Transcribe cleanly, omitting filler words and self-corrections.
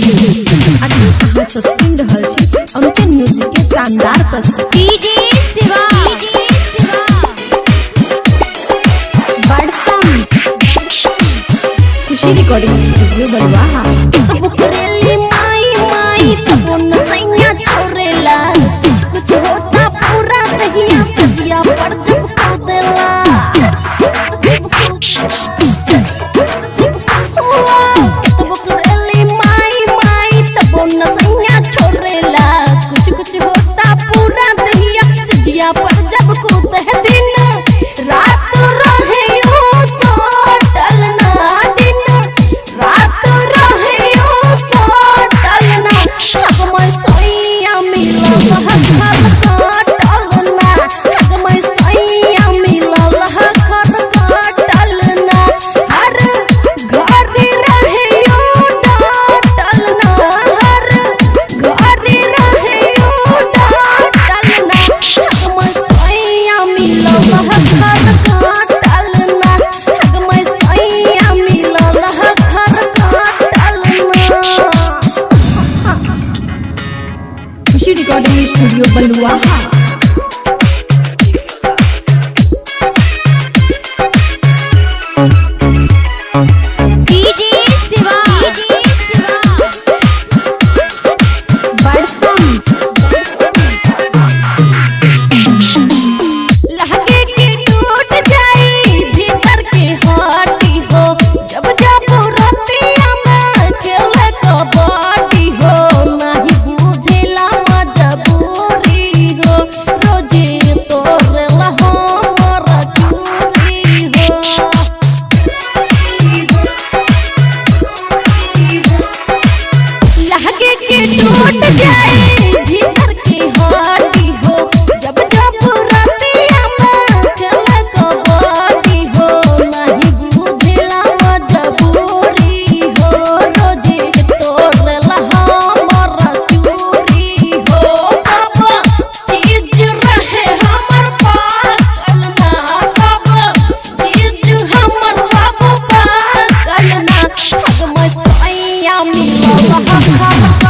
अभी सब सुन रहल छी अंकन म्यूजिक के शानदार प्रस्तुति। डीजे शिवा बड़सम खुशी रिकॉर्डिंग स्टूडियो बलुआहा। बुकरेली माई माई तब न सैया छोरेला कुछ कुछ होता पूरा दहिया सजिया पर जब को देला बुकरेली माई माई तब न सैया छोरेला कुछ कुछ होता पूरा दहिया सजिया पर जब को दे दिन रात रहे ओ सोटल ना दिन रात रहे ओ सोटल ना हमर सैया मिलल हर काटल ना हमर सैया मिलल हर काटल ना हर घर रहे ओ डाटल ना हर घर रहे ओ डाटल ना हमर सैया मिलल हर काटल ना हमर सैया मिलल हर काटल ना। खुशी रिकॉर्डिंग स्टूडियो बलुआहा। डीजे शिवा बड़सम लहके के टूट जाई भीतर के हाटी हो जब जब रतिया में खेले कबड्डी हो नहीं बुझेला मजबूरी हो रोजे तोरेला हमर चूरी हो लहके के टूट जाए भीतर की हाटी हो जब जब रतिया में चले कबड्डी हो नहीं बुझेला मजबूरी हो रोजे तोरेला हमर चूरी हो सब चीज रहे हमर पागल ना सब चीज हमर बाबू पागल ना हमर सैया मिलल हर